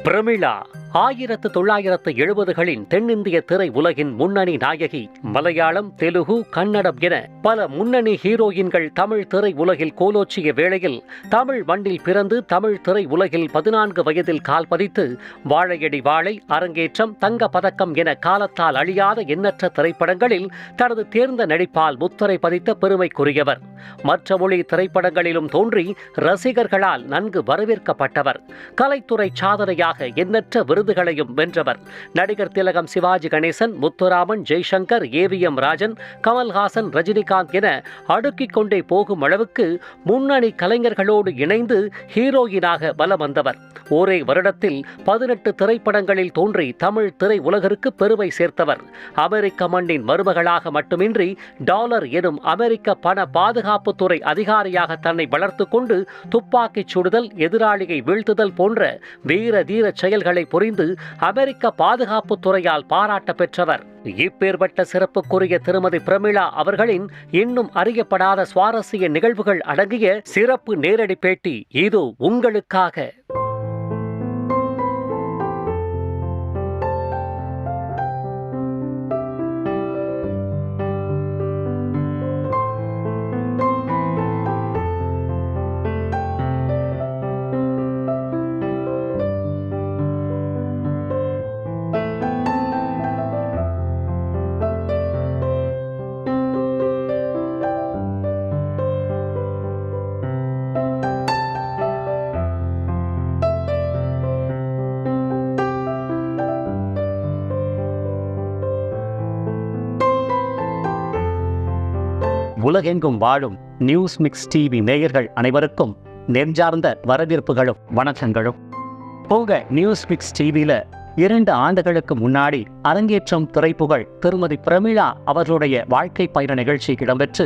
பிரமிளா 1970களின் தென்னிந்திய திரை உலகின் முன்னணி நாயகி. மலையாளம், தெலுகு, கன்னடம் என பல முன்னணி ஹீரோயின்கள் தமிழ் திரை உலகில் கோலோச்சிய வேளையில் தமிழ் மண்ணில் பிறந்து தமிழ் திரை உலகில் 14 வயதில் கால் பதித்து வாழையடி வாழை, அரங்கேற்றம், தங்க பதக்கம் என காலத்தால் அழியாத எண்ணற்ற திரைப்படங்களில் தனது தேர்ந்த நடிப்பால் முத்திரை பதித்த பெருமைக்குரியவர். மற்ற மொழி திரைப்படங்களிலும் தோன்றி ரசிகர்களால் நன்கு வரவேற்கப்பட்டவர். கலைத்துறை சாதனையாக எண்ணற்ற விருதுகளையும் வென்றவர். நடிகர் திலகம், சிவாஜி கணேசன், முத்துராமன், ஜெய்சங்கர், ஏவிஎம் ராஜன், கமல்ஹாசன், ரஜினிகாந்த் என அடுக்கிக் கொண்டே போகும் அளவுக்கு முன்னணி கலைஞர்களோடு இணைந்து ஹீரோயினாக வலம் வந்தவர். ஒரே வருடத்தில் 18 திரைப்படங்களில் தோன்றி தமிழ் திரை உலகிற்கு பெருமை சேர்த்தவர். அமெரிக்க மண்ணின் மருமகளாக மட்டுமின்றி டாலர் எனும் அமெரிக்க பண பாதுகாப்புத்துறை அதிகாரியாக தன்னை வளர்த்து கொண்டு துப்பாக்கிச் சுடுதல், எதிராளியை வீழ்த்துதல் போன்ற வீர தீர செயல்களை புரிந்து அமெரிக்க பாதுகாப்பு துறையால் பாராட்ட பெற்றவர். இப்பேற்பட்ட சிறப்புக்குரிய திருமதி பிரமிளா அவர்களின் இன்னும் அறியப்படாத சுவாரஸ்ய நிகழ்வுகள் அடங்கிய சிறப்பு நேரடி பேட்டி இது உங்களுக்காக. உலகெங்கும் வாழும் நியூஸ் மிக்ஸ் டிவி நேயர்கள் அனைவருக்கும் நெஞ்சார்ந்த வரவேற்புகளும் வணக்கங்களும். போக நியூஸ் மிக்ஸ் டிவியில 2 ஆண்டுகளுக்கு முன்னாடி அரங்கேற்றம் திரைப்புகழ் திருமதி பிரமிளா அவர்களுடைய வாழ்க்கை பயண நிகழ்ச்சி இடம்பெற்று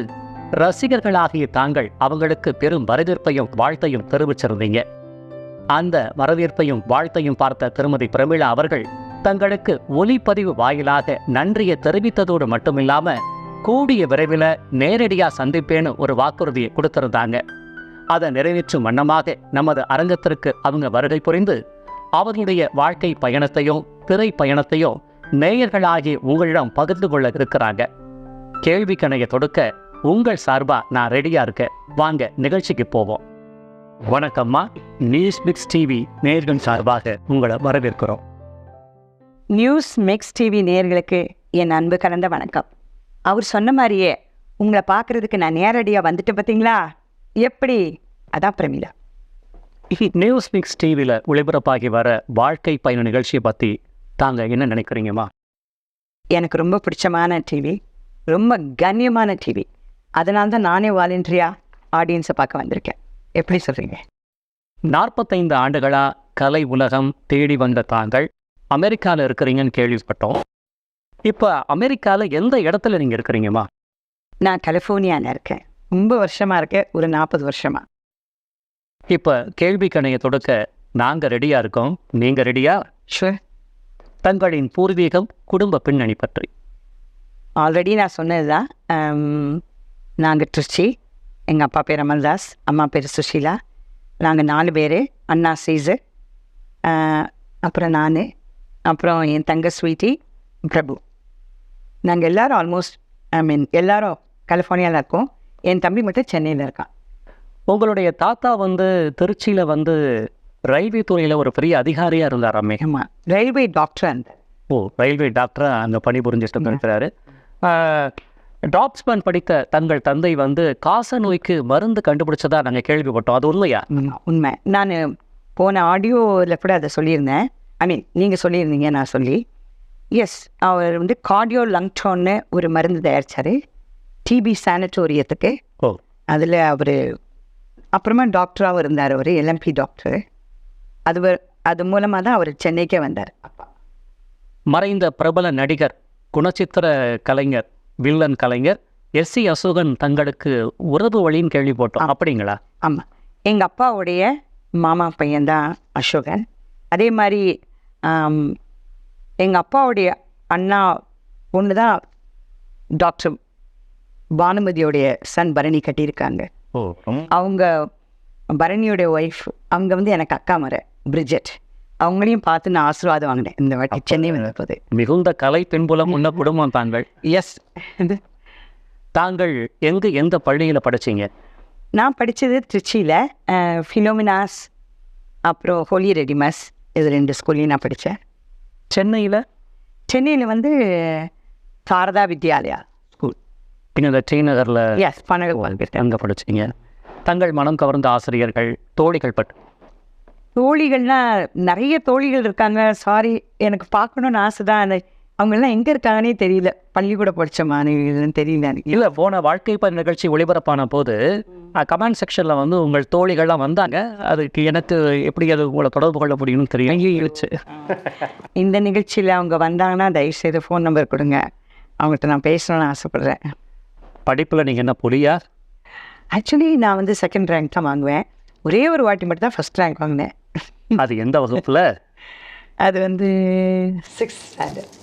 ரசிகர்களாகிய தாங்கள் அவங்களுக்கு பெரும் வரவேற்பையும் வாழ்த்தையும் தெரிவிச்சிருந்தீங்க. அந்த வரவேற்பையும் வாழ்த்தையும் பார்த்த திருமதி பிரமிளா அவர்கள் தங்களுக்கு ஒலிப்பதிவு வாயிலாக நன்றியை தெரிவித்ததோடு மட்டுமில்லாம கூடிய விரைவில் நேரடியாக சந்திப்பேன்னு ஒரு வாக்குறுதியை கொடுத்திருந்தாங்க. அதை நிறைவேற்றும் வண்ணமாக நமது அரங்கத்திற்கு அவங்க வருகை புரிந்து அவர்களுடைய வாழ்க்கை பயணத்தையும் திரை பயணத்தையும் நேயர்களாகிய உங்களிடம் பகிர்ந்து கொள்ள இருக்கிறாங்க. கேள்வி கணைய தொடுக்க உங்கள் சார்பா நான் ரெடியா இருக்கேன். வாங்க நிகழ்ச்சிக்கு போவோம். வணக்கம்மா, நியூஸ் மிக்ஸ் டிவி நேயர்கள் சார்பாக உங்களை வரவேற்கிறோம். நியூஸ் மிக்ஸ் டிவி நேயர்களுக்கு என் அன்பு கலந்த வணக்கம். அவர் சொன்ன மாதிரியே உங்களை பார்க்கறதுக்கு நான் நேரடியாக வந்துட்டு பார்த்தீங்களா? எப்படி? அதான் பிரமிளா. நியூஸ் மிக்ஸ் டிவியில் ஒளிபரப்பாகி வர வாழ்க்கை பயண நிகழ்ச்சியை பற்றி தாங்க என்ன நினைக்கிறீங்கம்மா? எனக்கு ரொம்ப பிடிச்சமான டிவி, ரொம்ப கண்ணியமான டிவி. அதனால தான் நானே வாலண்டரியா ஆடியன்ஸை பார்க்க வந்திருக்கேன். எப்படி சொல்கிறீங்க? 45 ஆண்டுகளாக கலை உலகம் தேடி வந்த தாங்கள் அமெரிக்காவில் இருக்கிறீங்கன்னு கேள்விப்பட்டோம். இப்போ அமெரிக்காவில் எந்த இடத்துல நீங்கள் இருக்கிறீங்கம்மா? நான் கலிஃபோர்னியாவில் இருக்கேன். ரொம்ப வருஷமாக இருக்கேன், ஒரு 40 வருஷமாக. இப்போ கேள்வி கணைய தொடுக்க நாங்கள் ரெடியாக இருக்கோம். நீங்கள் ரெடியா? ஷூர். தங்களின் பூர்வீகம், குடும்ப பின்னணி பற்றி. ஆல்ரெடி நான் சொன்னது தான். நாங்கள் திருச்சி. எங்கள் அப்பா பேர் அமல்தாஸ், அம்மா பேர் சுஷீலா. நாங்கள் 4 பேர். அண்ணா சீசர், அப்புறம் நான், அப்புறம் என் தங்க ஸ்வீட்டி, பிரபு. நாங்கள் எல்லோரும் ஆல்மோஸ்ட் எல்லோரும் கலிஃபோர்னியாவில் இருக்கோம். என் தம்பி மட்டும் சென்னையில் இருக்கான். உங்களுடைய தாத்தா திருச்சியில் ரயில்வே துறையில் ஒரு பெரிய அதிகாரியாக இருந்தாராமே. ஆமாம், ரயில்வே டாக்டராக இருந்தார். ஓ, ரயில்வே டாக்டராக அங்கே பணிபுரிஞ்சிட்டு இருக்கிறாரு. டாப்ஸ்மேன் படித்த தங்கள் தந்தை காச நோய்க்கு மருந்து கண்டுபிடிச்சதா நாங்கள் கேள்விப்பட்டோம். அது உண்மையா? உண்மை. நான் போன ஆடியோவில் கூட அதை சொல்லியிருந்தேன். நீங்கள் சொல்லியிருந்தீங்க, நான் சொல்லி. எஸ், அவர் கார்டியோ லங்டோன்னு ஒரு மருந்து தயாரித்தார் டிபி சானட்டோரியத்துக்கு. ஓ, அதில் அவர் அப்புறமா டாக்டராகவும் இருந்தார். அவர் எல்எம்பி டாக்டர். அது மூலமாக தான் அவர் சென்னைக்கே வந்தார். மறைந்த பிரபல நடிகர், குணச்சித்திர கலைஞர், வில்லன் கலைஞர் எஸ்.சி. அசோகன் தங்களுக்கு உறவு வழின்னு கேள்விப்பட்டோம். அப்படிங்களா? ஆமாம், எங்கள் அப்பாவுடைய மாமா பையன்தான் அசோகன். அதே மாதிரி எங்கள் அப்பாவுடைய அண்ணா பொண்ணு தான் டாக்டர் பானுமதியோடைய சன் பரணி கட்டியிருக்காங்க. அவங்க பரணியோடைய ஒய்ஃப். அவங்க எனக்கு அக்கா மர பிரிஜெட். அவங்களையும் பார்த்து நான் ஆசீர்வாதம் வாங்கினேன் இந்த வாட்டி சென்னை வந்தபோது. மிகுந்த கலை பின்புலம் உள்ள குடும்பம் தாங்கள். எஸ். தாங்கள் எந்த பள்ளியில் படிச்சீங்க? நான் படித்தது திருச்சியில் ஃபிலோமினாஸ் அப்புறம் ஹோலி ரெடிமஸ், இது 2 ஸ்கூல்லையும் நான் படித்தேன். சென்னையில் வந்து சாரதா வித்யாலயா ஸ்கூல். நீங்கள் இந்த டி நகரில் எஸ் பனகல் அங்கே படிச்சீங்க. தங்கள் மனம் கவர்ந்த ஆசிரியர்கள், தோழிகள் தோழிகள்னால் நிறைய தோழிகள் இருக்காங்க. சாரி, எனக்கு பார்க்கணுன்னு ஆசை தான். அவங்கெல்லாம் எங்கே இருக்காங்கன்னே தெரியல. பள்ளிக்கூட படித்த மாணவிகள்னு தெரியல எனக்கு. இல்லை, போன வாழ்க்கை பயண நிகழ்ச்சி ஒளிபரப்பான போது கமெண்ட் செக்ஷனில் வந்து உங்கள் தோழிகள்லாம் வந்தாங்க. அதுக்கு எனக்கு எப்படி அது உங்களை தொடர்பு கொள்ள முடியும்னு தெரியும். இழுச்சு இந்த நிகழ்ச்சியில் அவங்க வந்தாங்கன்னா தயவுசெய்து ஃபோன் நம்பர் கொடுங்க, அவங்கள்ட்ட நான் பேசணும்னு ஆசைப்பட்றேன். படிப்பில் நீங்கள் என்ன புரியா? ஆக்சுவலி நான் வந்து 2nd ரேங்க் தான் வாங்குவேன். ஒரே ஒரு வாட்டி மட்டும் தான் 1st ரேங்க் வாங்கினேன். அது எந்த வகுப்பில்? அது வந்து 6th ஸ்டாண்டர்ட்.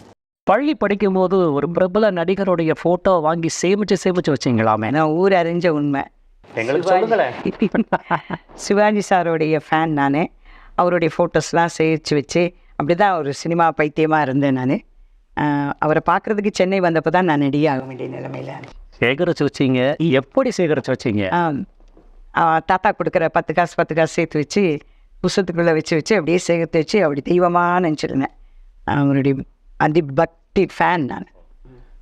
பள்ளி படிக்கும்போது ஒரு பிரபல நடிகருடைய ஃபோட்டோ வாங்கி சேமிச்சு வச்சிங்களாமே. நான் ஊர் அறிஞ்ச உண்மை. எங்களுக்கு சொல்லுங்களேன். சிவாஜி சாரோடைய ஃபேன் நான். அவருடைய ஃபோட்டோஸ்லாம் சேமித்து வச்சு அப்படி தான் ஒரு சினிமா பைத்தியமாக இருந்தேன் நான். அவரை பார்க்குறதுக்கு சென்னை வந்தப்போ தான் நான் நடிகை ஆக வேண்டிய நிலைமையில். சேகரித்து வச்சிங்க? எப்படி சேகரித்து வச்சிங்க? தாத்தா கொடுக்குற 10 காசு சேர்த்து வச்சு புஸ்தத்துக்குள்ளே வச்சு அப்படியே சேர்த்து வச்சு அப்படி தெய்வமாக நினச்சிருந்தேன். அவருடைய அதிபக்தி ஃபேன் நான்.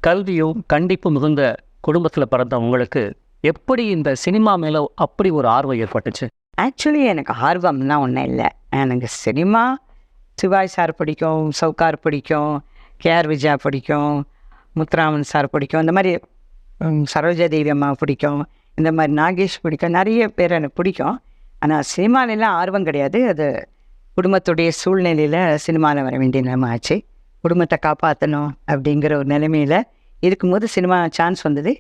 கல்வியும் கண்டிப்பும் மிகுந்த குடும்பத்தில் பிறந்த உங்களுக்கு எப்படி இந்த சினிமா மேலே அப்படி ஒரு ஆர்வம் ஏற்பட்டுச்சு? ஆக்சுவலி எனக்கு ஆர்வம்லாம் ஒன்றும் இல்லை. எனக்கு சினிமா சிவாஜி சார் பிடிக்கும், சவுகார் பிடிக்கும், கேஆர் விஜயா பிடிக்கும், முத்துராமன் சார் பிடிக்கும், இந்த மாதிரி சரோஜா தேவி அம்மா பிடிக்கும், இந்த மாதிரி நாகேஷ் பிடிக்கும், நிறைய பேர் எனக்கு பிடிக்கும். ஆனால் சினிமாலெலாம் ஆர்வம் கிடையாது. அது குடும்பத்துடைய சூழ்நிலையில் சினிமாவில் வர வேண்டிய நிலைமை ஆச்சு. குடும்பத்தை காப்பாற்றணும் அப்படிங்கிற ஒரு நிலைமையில் இருக்கும்போது சினிமா சான்ஸ் வந்தது.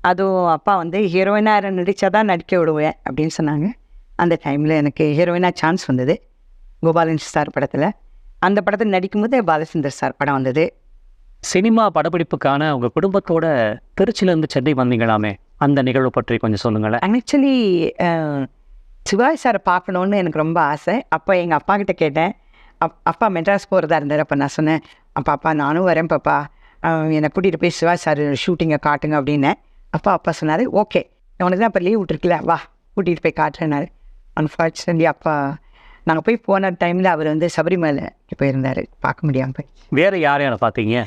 அதுவும் அப்பா வந்து ஹீரோயினாக நடித்தா தான் நடிக்க விடுவேன் அப்படின்னு சொன்னாங்க. அந்த டைமில் எனக்கு ஹீரோயினாக சான்ஸ் வந்தது கோபாலன் சார் படத்தில். அந்த படத்தில் நடிக்கும்போது பாலச்சந்தர் சார் படம் வந்தது. சினிமா படப்பிடிப்புக்கான உங்கள் குடும்பத்தோட திருச்சியிலேருந்து சென்னை வந்தீங்களாமே, அந்த நிகழ்வு பற்றி கொஞ்சம் சொல்லுங்களேன். ஆக்சுவலி சிவாஜி சாரை பார்க்கணுன்னு எனக்கு ரொம்ப ஆசை. அப்போ எங்கள் அப்பா கிட்டே கேட்டேன். அப்பா மெட்ராஸ் போகிறதா இருந்தார். அப்போ நான் சொன்னேன், அப்பா நானும் வரேன் பாப்பா, என்னை கூட்டிகிட்டு போய் சிவாஜி சார் ஷூட்டிங்கை காட்டுங்க அப்படின்னேன். அப்பா சொன்னார், ஓகே உனக்கு தான் இப்போ லீவ் விட்டுருக்குல, வா கூட்டிகிட்டு போய் காட்டுறேன்னாரு. அன்ஃபார்ச்சுனேட்லி அப்பா நாங்கள் போய் போன டைமில் அவர் வந்து சபரிமலை போயிருந்தார், பார்க்க முடியாமல் போய். வேறு யாரையான பார்த்தீங்க?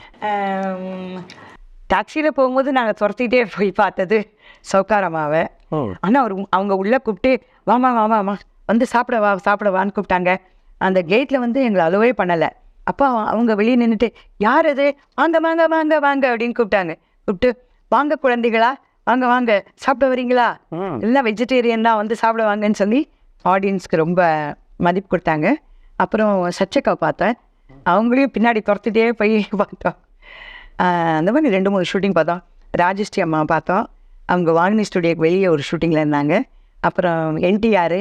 டாக்ஸியில் போகும்போது நாங்கள் துரத்திக்கிட்டே போய் பார்த்தது சவுக்காரம்மாவை. ஆனால் அவங்க உள்ளே கூப்பிட்டு வாமா வந்து சாப்பிடவான்னு கூப்பிட்டாங்க. அந்த கேட்டில் வந்து எங்களை அலோவே பண்ணலை. அப்போ அவங்க வெளியே நின்றுட்டு யார் அது, வாங்க அப்படின்னு கூப்பிட்டு வாங்க குழந்தைகளா, வாங்க சாப்பிட வரீங்களா, எல்லாம் வெஜிடேரியன் தான், வந்து சாப்பிட வாங்கன்னு சொல்லி ஆடியன்ஸ்க்கு ரொம்ப மதிப்பு கொடுத்தாங்க. அப்புறம் சச்சக்காவை பார்த்தேன், அவங்களையும் பின்னாடி துரத்துட்டே போய் பார்த்தோம். அந்த மாதிரி 2-3 ஷூட்டிங் பார்த்தோம். ராஜஸ்ரீ அம்மா பார்த்தோம், அவங்க வாங்கினி ஸ்டுடியோக்கு வெளியே ஒரு ஷூட்டிங்கில் இருந்தாங்க. அப்புறம் NTR,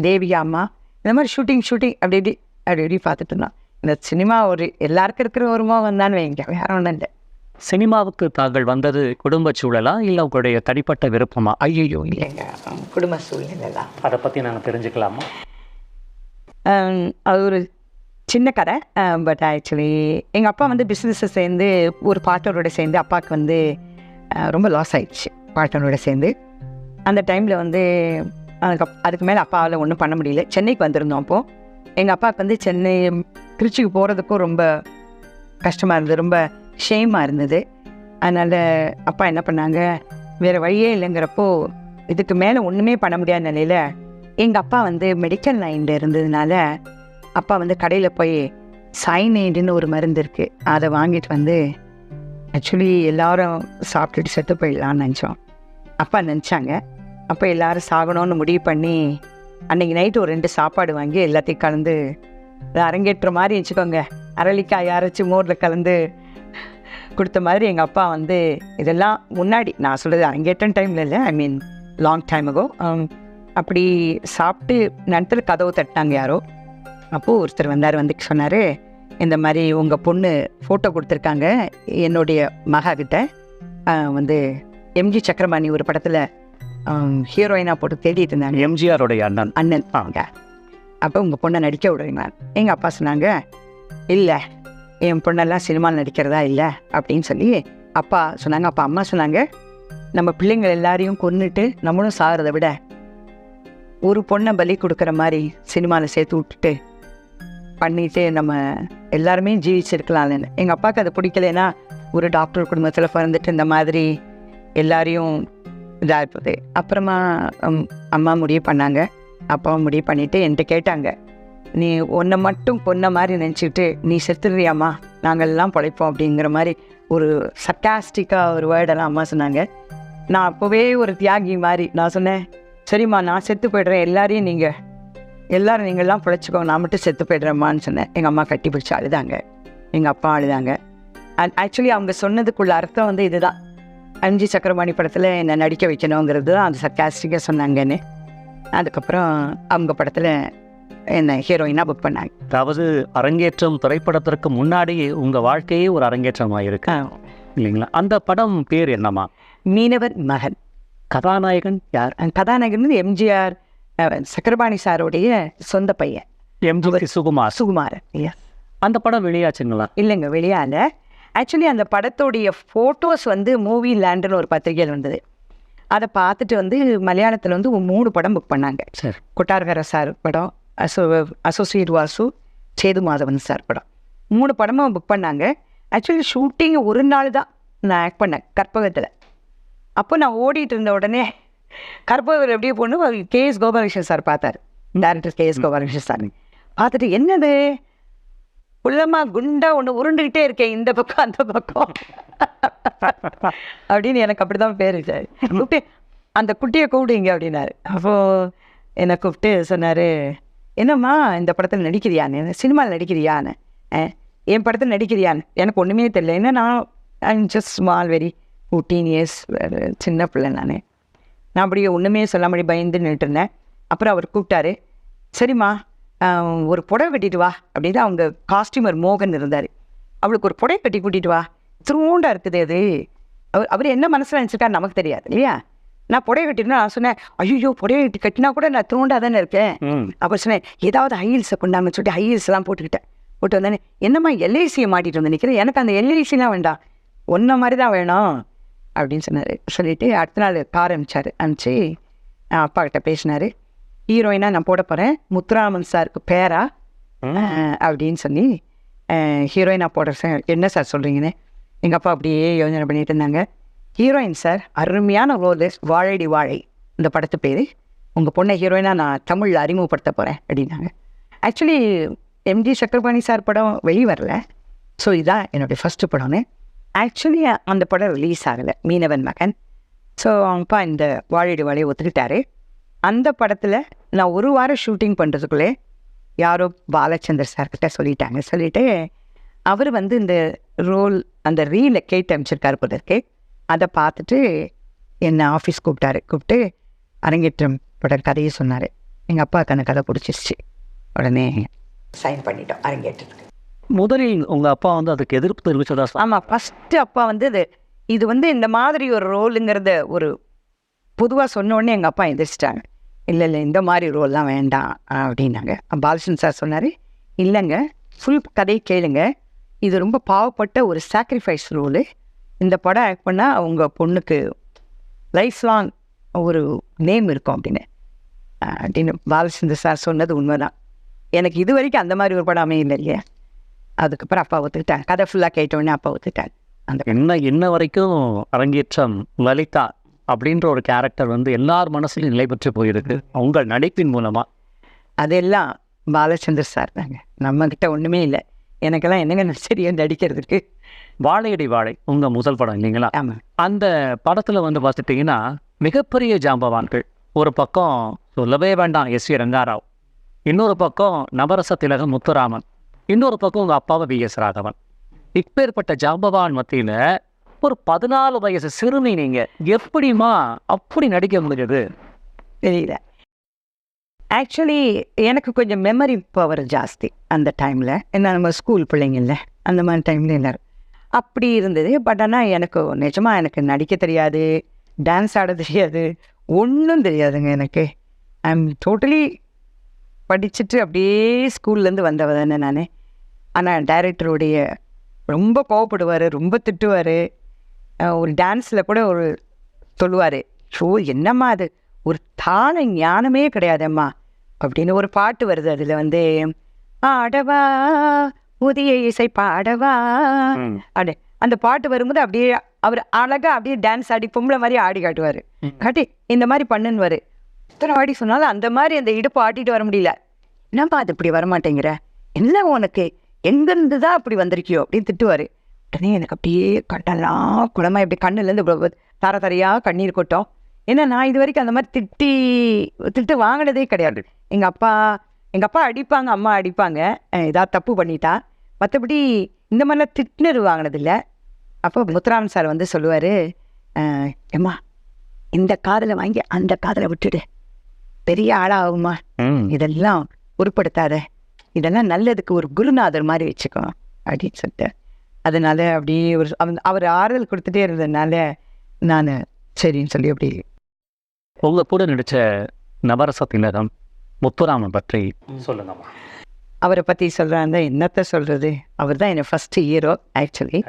தேவிகா அம்மா, இந்த மாதிரி ஷூட்டிங் அப்படி பார்த்துட்டு இருந்தோம். இந்த சினிமா ஒரு எல்லாருக்கும் இருக்கிற ஒருமா வந்தான்னு வைங்க, வேற ஒன்றும் இல்லை. சினிமாவுக்கு தாங்கள் வந்தது குடும்ப சூழலா இல்லை உங்களுடைய தனிப்பட்ட விருப்பமா? ஐயோ இல்லைங்க, குடும்ப சூழ்நிலை தான். அதை பற்றி நாங்கள் தெரிஞ்சுக்கலாமா? அது ஒரு சின்ன கதை. பட் ஆக்சுவலி எங்கள் அப்பா வந்து பிஸ்னஸை சேர்ந்து ஒரு பார்ட்னரோட சேர்ந்து அப்பாவுக்கு வந்து ரொம்ப லாஸ் ஆயிடுச்சு. பார்ட்னரோட சேர்ந்து அந்த டைமில் வந்து அதுக்கு மேலே அப்பாவால் ஒன்றும் பண்ண முடியல. சென்னைக்கு வந்திருந்தோம். அப்போது எங்கள் அப்பாவுக்கு வந்து திருச்சிக்கு போகிறதுக்கும் ரொம்ப கஷ்டமாக இருந்தது, ரொம்ப ஷேமாக இருந்தது. அதனால் அப்பா என்ன பண்ணாங்க, வேறு வழியே இல்லைங்கிறப்போ இதுக்கு மேலே ஒன்றுமே பண்ண முடியாத நிலையில் எங்கள் அப்பா வந்து மெடிக்கல் லைனில் இருந்ததுனால அப்பா வந்து கடையில் போய் சைனைடுன்னு ஒரு மருந்து இருக்குது, அதை வாங்கிட்டு வந்து ஆக்சுவலி எல்லோரும் சாப்பிட்டுட்டு செத்து போயிடலான்னு நினச்சோம். அப்பா நினச்சாங்க. அப்போ எல்லோரும் சாகணும்னு முடிவு பண்ணி அன்றைக்கி நைட்டு ஒரு 2 சாப்பாடு வாங்கி எல்லாத்தையும் கலந்து அரங்கேற்ற மாதிரி வச்சுக்கோங்க, அரளிக்காய் அரைச்சி மோரில் கலந்து கொடுத்த மாதிரி எங்கள் அப்பா வந்து இதெல்லாம் முன்னாடி நான் சொல்கிறது அரங்கேற்ற டைமில் இல்லை, ஐ மீன் லாங் டைம் அகோ. அப்படி சாப்பிட்டு நேரத்தில் கதவு தட்டினாங்க யாரோ. அப்போது ஒருத்தர் வந்தார், வந்து சொன்னார், இந்த மாதிரி உங்கள் பொண்ணு ஃபோட்டோ கொடுத்துருக்காங்க என்னுடைய மகா கிட்ட, வந்து MG சக்கரபாணி ஒரு படத்தில் ஹீரோயினாக போட்டு தேடிட்டு இருந்தாங்க. எம்ஜிஆருடைய அண்ணன். அவங்க அப்போ உங்கள் பொண்ணை நடிக்க விடுறீங்களா? எங்கள் அப்பா சொன்னாங்க, இல்லை என் பொண்ணெல்லாம் சினிமாவில் நடிக்கிறதா இல்லை அப்படின்னு சொல்லி அப்பா சொன்னாங்க. அப்போ அம்மா சொன்னாங்க, நம்ம பிள்ளைங்கள் எல்லாரையும் கொன்னுட்டு நம்மளும் சாகிறத விட ஒரு பொண்ணை பலி கொடுக்குற மாதிரி சினிமாவில் சேர்த்து விட்டுட்டு பண்ணிட்டு நம்ம எல்லாருமே ஜீவிச்சிருக்கலாம்னு. எங்கள் அப்பாவுக்கு அது பிடிக்கலன்னா ஒரு டாக்டர் குடும்பத்தில் பிறந்துட்டு இந்த மாதிரி எல்லாரையும் இதாக இருப்பது. அப்புறமா அம்மா முடிவு பண்ணாங்க, அப்பாவும் முடிவு பண்ணிவிட்டு என்கிட்ட கேட்டாங்க, நீ உன்னை மட்டும் பொண்ணை மாதிரி நினச்சிக்கிட்டு நீ செத்துடுறியாம்மா, நாங்கள்லாம் பிழைப்போம் அப்படிங்கிற மாதிரி ஒரு சர்க்காஸ்டிக்காக ஒரு வேர்டெல்லாம் அம்மா சொன்னாங்க. நான் அப்போவே ஒரு தியாகி மாதிரி நான் சொன்னேன், சரிம்மா நான் செத்து போய்ட்றேன், எல்லோரும் நீங்கள்லாம் பிழைச்சிக்கோ, நான் மட்டும் செத்து போய்ட்றேம்மான்னு சொன்னேன். எங்கள் அம்மா கட்டி பிடிச்சி அழுதாங்க, எங்கள் அப்பா அழுதாங்க. அண்ட் ஆக்சுவலி அவங்க சொன்னதுக்குள்ள அர்த்தம் வந்து இதுதான், அஞ்சு சக்கரபாணி படத்தில் என்னை நடிக்க வைக்கணுங்கிறது தான் அது சர்க்காஸ்டிக்காக சொன்னாங்கன்னு. அதுக்கப்புறம் அவங்க படத்தில் என்னை ஹீரோயினாக புக் பண்ணாங்க. அதாவது அரங்கேற்றம் திரைப்படத்திற்கு முன்னாடியே உங்கள் வாழ்க்கையே ஒரு அரங்கேற்றமாக இருக்கு இல்லைங்களா? அந்த படம் பேர் என்னம்மா? மீனவர் மகன். கதாநாயகன் யார்? கதாநாயகன் வந்து எம்ஜிஆர் சக்கரபாணி சாருடைய சொந்த பையன் எம்ஜிஆர் சுகுமார். அந்த படம் வெளியாச்சுங்களா? இல்லைங்க, வெளியால. ஆக்சுவலி அந்த படத்துடைய ஃபோட்டோஸ் வந்து மூவி லேண்டுன்னு ஒரு பத்திரிகையில் வந்தது. அதை பார்த்துட்டு வந்து மலையாளத்தில் வந்து 3 படம் புக் பண்ணாங்க. சரி. கொட்டாரகர சார் படம், அசோசியேட் வாசு, சேது மாதவன் சார் படம், 3 படமும் புக் பண்ணாங்க. ஆக்சுவலி ஷூட்டிங் ஒரு நாள் தான் நான் ஆக்ட் பண்ணேன் கற்பகத்தில். அப்போ நான் ஓடிட்டு இருந்த உடனே கற்பகத்தில் எப்படியே பொண்ணு KS கோபாலகிருஷ்ணன் சார் பார்த்தார், டேரக்டர் KS கோபாலகிருஷ்ணன் சார். பார்த்துட்டு என்னது உள்ளமாக குண்டா ஒன்று உருண்டுக்கிட்டே இருக்கேன் இந்த பக்கம் அந்த பக்கம் அப்படின்னு எனக்கு அப்படி தான் பேர் கூப்பிட்டு அந்த குட்டியை கூப்பிடுங்க அப்படின்னாரு. அப்போது என்னை கூப்பிட்டு சொன்னார், என்னம்மா இந்த படத்தில் நடிக்கிறியான்னு, சினிமாவில் நடிக்கிறியான்னு, என் படத்தில் நடிக்கிறியான்னு. எனக்கு ஒன்றுமே தெரியல, ஏன்னா I'm just small, very 14 years, சின்ன பிள்ளை நான் அப்படியே ஒன்றுமே சொல்லாமடி பயந்து நின்றுருந்தேன். அப்புறம் அவர் கூப்பிட்டாரு, சரிம்மா ஒரு புடவை கட்டிட்டு வா அப்படின்னு. அவங்க காஸ்டியூமர் மோகன் இருந்தார், அவளுக்கு ஒரு புடவை கட்டி கூட்டிகிட்டு வா, திரும்ப இருக்குது அது. அவர் என்ன மனசில் நினச்சிருக்காரு நமக்கு தெரியாது இல்லையா. நான் புடவை கட்டினா நான் சொன்னேன், ஐயோ புடவை கட்டினா கூட நான் திருண்டா தானே இருக்கேன். அப்புறம் சொன்னேன், ஏதாவது ஹைல்ஸை கொண்டாங்கன்னு சொல்லிட்டு ஹைல்ஸ்லாம் போட்டு வந்தேன். என்னம்மா LICயை மாட்டிகிட்டு வந்து நிற்கிறேன், எனக்கு அந்த LICலாம் வேண்டாம், ஒன்றை மாதிரி தான் வேணும் அப்படின்னு சொன்னார். சொல்லிவிட்டு அடுத்த நாள் கார் அனுப்பிச்சி அப்பா கிட்ட பேசினார். ஹீரோயினாக நான் போட போகிறேன், முத்துராமன் சாருக்கு பேரா அப்படின்னு சொல்லி ஹீரோயினாக போடுற சார். என்ன சார் சொல்கிறீங்கன்னு எங்கள் அப்பா அப்படியே யோசனை பண்ணிட்டு இருந்தாங்க. ஹீரோயின் சார், அருமையான ரோல், வாழைடி வாழை இந்த படத்து பேர், உங்கள் பொண்ணை ஹீரோயினாக நான் தமிழில் அறிமுகப்படுத்த போகிறேன் அப்படின்னாங்க. ஆக்சுவலி MG சக்கரபாணி சார் படம் வெளியே வரல, ஸோ இதுதான் என்னுடைய ஃபஸ்ட்டு படம்னு. ஆக்சுவலி அந்த படம் ரிலீஸ் ஆகலை, மீனவன் மகன். ஸோ அப்பா இந்த வாழைடி வாழையை ஒத்துக்கிட்டாரு. அந்த படத்தில் நான் ஒரு வாரம் ஷூட்டிங் பண்ணுறதுக்குள்ளே யாரோ பாலச்சந்தர் சார்கிட்ட சொல்லிட்டு அவர் வந்து இந்த ரோல் அந்த ரீலை கேட்டு அமைச்சிருக்காரு போதற்கு. அதை பார்த்துட்டு என்னை ஆஃபீஸ் கூப்பிட்டு அரங்கேற்றம் பட கதையை சொன்னார். எங்கள் அப்பாவுக்கு அந்த கதை பிடிச்சிருச்சு, உடனே சைன் பண்ணிட்டோம் அரங்கேற்றத்துக்கு. முதலில் உங்கள் அப்பா வந்து அதுக்கு எதிர்ப்பு தெரிவிச்சதா? ஆமாம், ஃபஸ்ட்டு அப்பா வந்து இது வந்து இந்த மாதிரி ஒரு ரோலுங்கிறத ஒரு பொதுவாக சொன்னோடனே எங்கள் அப்பா எந்திரிச்சிட்டாங்க. இல்லை இந்த மாதிரி ரோல்லாம் வேண்டாம் அப்படின்னாங்க. பாலச்சந்திரன் சார் சொன்னார், இல்லைங்க ஃபுல் கதையை கேளுங்க, இது ரொம்ப பாவப்பட்ட ஒரு சாக்ரிஃபைஸ் ரோலு, இந்த படம் ஆக்ட் பண்ணால் அவங்க பொண்ணுக்கு லைஃப் லாங் ஒரு நேம் இருக்கும் அப்படின்னு பாலச்சந்திரன் சார் சொன்னது உண்மைதான். எனக்கு இது வரைக்கும் அந்த மாதிரி ஒரு படம் அமையல இல்லையா. அதுக்கப்புறம் அப்பா ஒத்துக்கிட்டாங்க, கதை ஃபுல்லாக கேட்டோடனே அப்பா ஒத்துக்கிட்டாங்க. அந்த என்ன வரைக்கும் அரங்கேற்றம் லலிதா அப்படின்ற ஒரு கேரக்டர் வந்து எல்லார் மனசுலையும் நிலை பெற்று போயிருக்கு உங்கள் நடிப்பின் மூலமாக. அதெல்லாம் பாலச்சந்தர் சார் தாங்க, நம்மக்கிட்ட ஒன்றுமே இல்லை. எனக்கெல்லாம் என்னங்க சரியாக நடிக்கிறதுக்கு. வாழையடி வாழை உங்கள் முதல் படம் இல்லைங்களா? ஆமாம். அந்த படத்தில் வந்து பார்த்துட்டிங்கன்னா மிகப்பெரிய ஜாம்பவான்கள், ஒரு பக்கம் சொல்லவே வேண்டாம் SC ரங்காராவ், இன்னொரு பக்கம் நவரச திலகம் முத்துராமன், இன்னொரு பக்கம் உங்கள் அப்பாவை VS ராகவன். இப்பேற்பட்ட ஜாம்பவான் மத்தியில் ஒரு 14 வயசு சிறுமி நீங்கள் எப்படிமா அப்படி நடிக்க முடியுது? தெரியல. ஆக்சுவலி எனக்கு கொஞ்சம் மெமரி பவர் ஜாஸ்தி அந்த டைமில். என்ன நம்ம ஸ்கூல் பிள்ளைங்கள்ல அந்த மாதிரி டைமில் எல்லோரும் அப்படி இருந்தது. பட் ஆனால் எனக்கு நிஜமாக எனக்கு நடிக்க தெரியாது, டான்ஸ் ஆட தெரியாது, ஒன்றும் தெரியாதுங்க எனக்கு. ஐ எம் டோட்டலி படிச்சுட்டு அப்படியே ஸ்கூல்லேருந்து வந்தவ தானே நான். ஆனால் டைரக்டருடைய ரொம்ப கோவப்படுவார், ரொம்ப திட்டுவார். ஒரு டான்ஸில் கூட ஒரு சொல்லுவார், ஷோ என்னம்மா அது ஒரு தான ஞானமே கிடையாதம்மா அப்படின்னு ஒரு பாட்டு வருது. அதில் வந்து ஆடவா புதிய இசை பாடவா அப்படி அந்த பாட்டு வரும்போது அப்படியே அவர் அழகாக அப்படியே டான்ஸ் ஆடி பொம்பளை மாதிரி ஆடி காட்டுவார். காட்டி இந்த மாதிரி பண்ணுன்னுவார். இத்தனை வாடி சொன்னாலும் அந்த மாதிரி அந்த இடுப்பு ஆட்டிட்டு வர முடியல. என்னப்பா அது இப்படி வரமாட்டேங்கிற, என்ன உனக்கு எங்கேருந்து தான் அப்படி வந்திருக்கியோ அப்படின்னு திட்டுவார். உடனே எனக்கு அப்படியே கண்ணெல்லாம் குளமாக இப்படி கண்ணுலேருந்து தர தரையாக கண்ணீர் கொட்டும். ஏன்னா நான் இது வரைக்கும் அந்த மாதிரி திட்டு வாங்கினதே கிடையாது. எங்கள் அப்பா அடிப்பாங்க, அம்மா அடிப்பாங்க ஏதாவது தப்பு பண்ணிட்டா. மற்றபடி இந்த மாதிரிலாம் திட்டுனது வாங்கினதில்லை. அப்போ முத்துராமன் சார் வந்து சொல்லுவார், ஏம்மா இந்த காதில் வாங்கி அந்த காதில் விட்டுடு, பெரிய ஆளாகுமா, இதெல்லாம் உருப்படுத்தாத, இதெல்லாம் நல்லதுக்கு ஒரு குருநாதர் மாதிரி வச்சுக்கோ அப்படின்னு சொல்லிட்டு. அதனால அப்படியே அவர் ஆறுதல் கொடுத்துட்டே இருந்ததுனால நான் சரின்னு சொல்லி அப்படி. உங்கள் கூட நடித்த நவரச திலகம் முத்துராமன் பற்றி சொல்லுங்கம்மா. அவரை பற்றி சொல்கிறாங்க, என்னத்தை சொல்கிறது, அவர் தான் என்னை ஃபஸ்ட்டு ஹீரோ ஆக்சுவலி.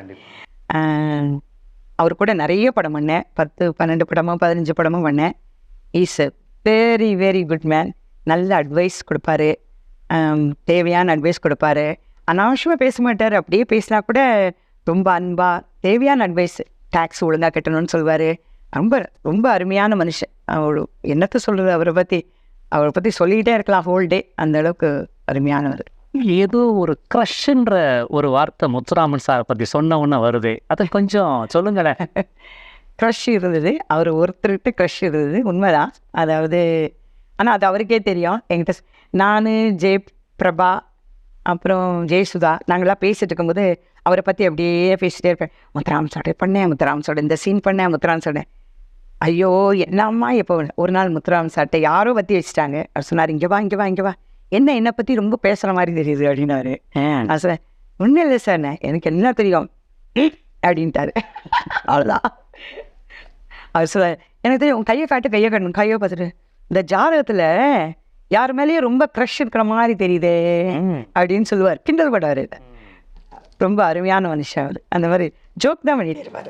அவர் கூட நிறைய படம் பண்ணேன், 10, 12 படமோ 15 படமோ பண்ணேன். Is a very very good man. நல்ல அட்வைஸ் கொடுப்பாரு, தேவையான அட்வைஸ் கொடுப்பாரு. அனாவசியமாக பேச மாட்டார், அப்படியே பேசினா கூட ரொம்ப அன்பாக தேவையான அட்வைஸ். டேக்ஸ் ஒழுங்காக கட்டணும்னு சொல்லுவார். ரொம்ப ரொம்ப அருமையான மனுஷன். என்னத்தை சொல்கிறது, அவரை பற்றி சொல்லிக்கிட்டே இருக்கலாம் ஹோல் டே, அந்த அளவுக்கு அருமையானவர். ஏதோ ஒரு க்ரஷ்ன்ற ஒரு வார்த்தை முத்துராமன் சாரை பற்றி சொன்ன ஒன்று வருது, அதை கொஞ்சம் சொல்லுங்களேன். க்ரஷ் இருந்தது, அவர் ஒருத்தர்கிட்ட க்ரஷ் இருந்தது உண்மைதான். அதாவது ஆனால் அது அவருக்கே தெரியும். என்கிட்ட நான், ஜெயபிரபா, அப்புறம் ஜெயசுதா, நாங்களாம் பேசிகிட்டு இருக்கும்போது அவரை பற்றி அப்படியே பேசிகிட்டே இருப்பேன். முத்துராமன் சார் பண்ணேன், முத்துராமன் சார் இந்த சீன் பண்ணேன், முத்துராமன் சொன்னேன். ஐயோ என்னம்மா, எப்போ ஒரு நாள் முத்துராமன் சார்கிட்ட யாரோ பற்றி வச்சுட்டாங்க. அவர் சொன்னார், இங்கே வா, என்னை பற்றி ரொம்ப பேசுகிற மாதிரி தெரியுது அப்படின்னாரு. நான் சொன்னேன், ஒன்றும் இல்லை சார், எனக்கு என்ன தெரியும் அப்படின்ட்டாரு. அவ்வளோதான். அவர் சொல்ல, எனக்கு தெரியும், கையை காட்டணும், கையை பார்த்துட்டு, இந்த ஜாதகத்தில் யார் மேலேயும் ரொம்ப க்ரஷ் இருக்கிற மாதிரி தெரியுதே அப்படின்னு சொல்லுவார், கிண்டல் படாரு. ரொம்ப அருமையான மனுஷன் அவர். அந்த மாதிரி ஜோக் தான் பண்ணிட்டு இருப்பார்.